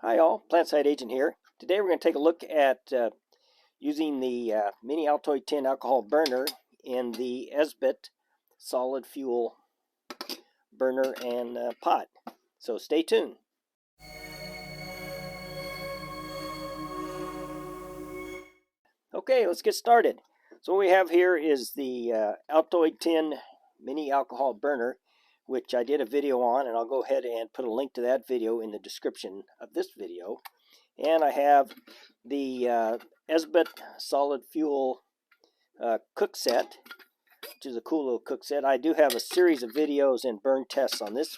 Hi all, Plant Side Agent here. Today we're going to take a look at using the Mini Altoid tin alcohol burner in the Esbit solid fuel burner and pot. So stay tuned. Okay, let's get started. So what we have here is the Altoid tin Mini alcohol burner, which I did a video on, and I'll go ahead and put a link to that video in the description of this video. And I have the Esbit solid fuel Cookset, which is a cool little cookset. I do have a series of videos and burn tests on this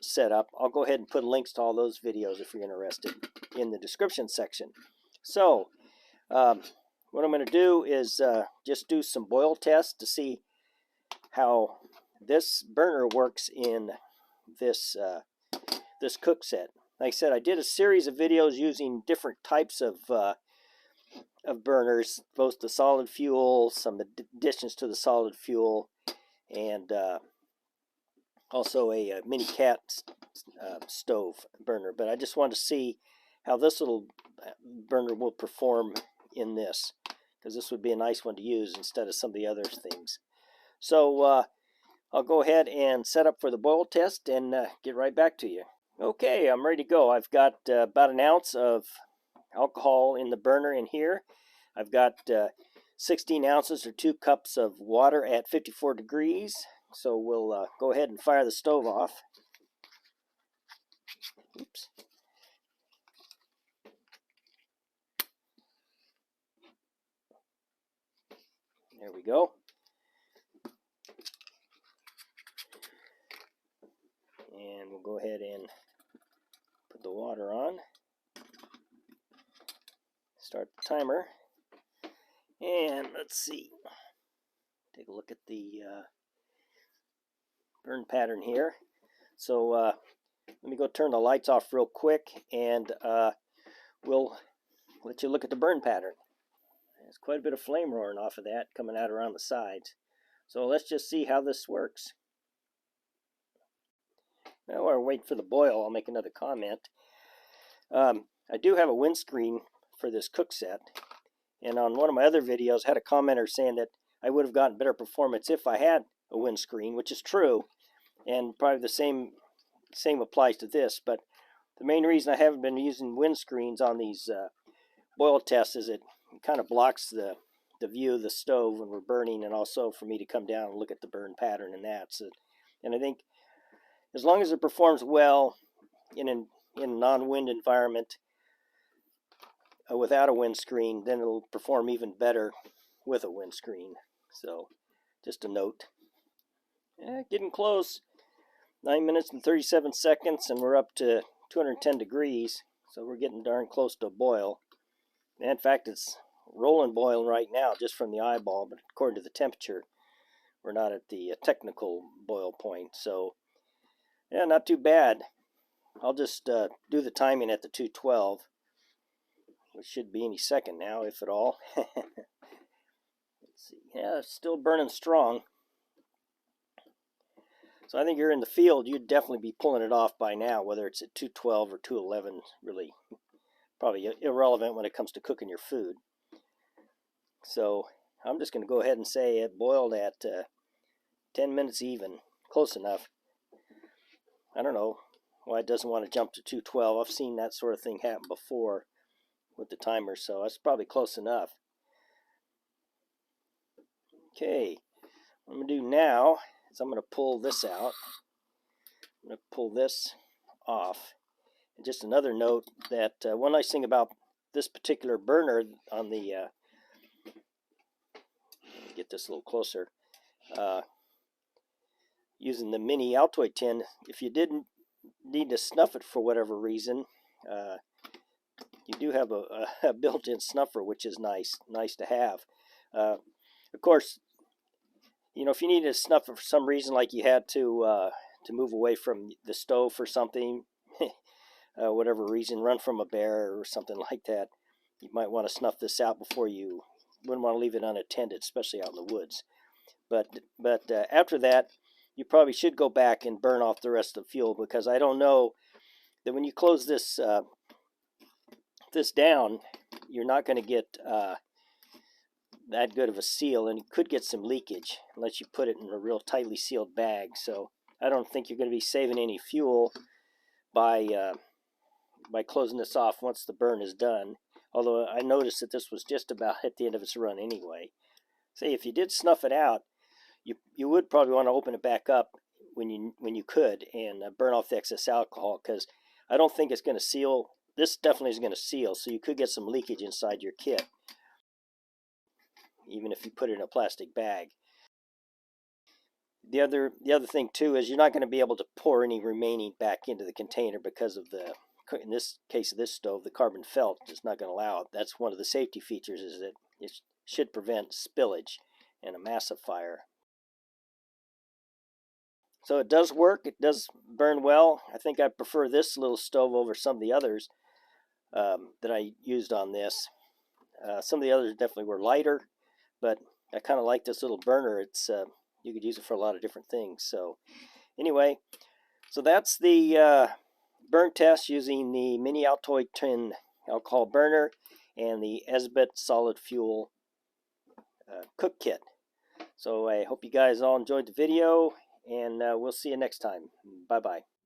setup. I'll go ahead and put links to all those videos if you're interested in the description section. So what I'm going to do is just do some boil tests to see how this burner works in this this cookset. Like I said, I did a series of videos using different types of burners, both the solid fuel, some additions to the solid fuel, and also a mini cat stove burner. But I just wanted to see how this little burner will perform in this, because this would be a nice one to use instead of some of the other things. So I'll go ahead and set up for the boil test and get right back to you. Okay, I'm ready to go. I've got about an ounce of alcohol in the burner in here. I've got 16 ounces or 2 cups of water at 54 degrees. So we'll go ahead and fire the stove off. Oops. There we go. And we'll go ahead and put the water on. Start the timer. And let's see. Take a look at the burn pattern here. So let me go turn the lights off real quick, and we'll let you look at the burn pattern. There's quite a bit of flame roaring off of that coming out around the sides. So let's just see how this works. Now while we're waiting for the boil, I'll make another comment. I do have a windscreen for this cookset, and on one of my other videos I had a commenter saying that I would have gotten better performance if I had a windscreen, which is true, and probably the same applies to this. But the main reason I haven't been using windscreens on these boil tests is it kind of blocks the view of the stove when we're burning, and also for me to come down and look at the burn pattern and that. So, and I think as long as it performs well in a non-wind environment without a windscreen, then it'll perform even better with a windscreen. So just a note. Getting close. 9 minutes and 37 seconds, and we're up to 210 degrees, so we're getting darn close to a boil. And in fact, it's rolling boiling right now just from the eyeball, but according to the temperature, we're not at the technical boil point. So yeah, not too bad. I'll just do the timing at the 212, which should be any second now, if at all. Let's see. Yeah, it's still burning strong. So I think you're in the field, you'd definitely be pulling it off by now, whether it's at 212 or 211, really probably irrelevant when it comes to cooking your food. So I'm just going to go ahead and say it boiled at 10 minutes even, close enough. I don't know why it doesn't want to jump to 212. I've seen that sort of thing happen before with the timer, so that's probably close enough. Okay, what I'm going to do now is I'm going to pull this out. I'm going to pull this off. And just another note that one nice thing about this particular burner on the, get this a little closer, using the Mini Altoid tin, if you didn't need to snuff it for whatever reason, you do have a built-in snuffer, which is nice to have. Of course, you know, if you needed to snuff it for some reason, like you had to move away from the stove for something, whatever reason, run from a bear or something like that, you might want to snuff this out before you wouldn't want to leave it unattended, especially out in the woods. But after that, you probably should go back and burn off the rest of the fuel, because I don't know that when you close this this down, you're not going to get that good of a seal, and you could get some leakage unless you put it in a real tightly sealed bag. So I don't think you're going to be saving any fuel by closing this off once the burn is done. Although I noticed that this was just about at the end of its run anyway. Say if you did snuff it out, you would probably want to open it back up when you could and burn off the excess alcohol, because I don't think it's going to seal. This definitely is going to seal, so you could get some leakage inside your kit, even if you put it in a plastic bag. The other thing too is you're not going to be able to pour any remaining back into the container because of in this case of this stove, the carbon felt is not going to allow it. That's one of the safety features, is that it should prevent spillage and a massive fire. So it does work. It does burn well. I think I prefer this little stove over some of the others that I used on this. Some of the others definitely were lighter, but I kind of like this little burner. It's you could use it for a lot of different things. So anyway, so that's the burn test using the Mini Altoid tin alcohol burner and the Esbit solid fuel cook kit. So I hope you guys all enjoyed the video, and we'll see you next time. Bye-bye.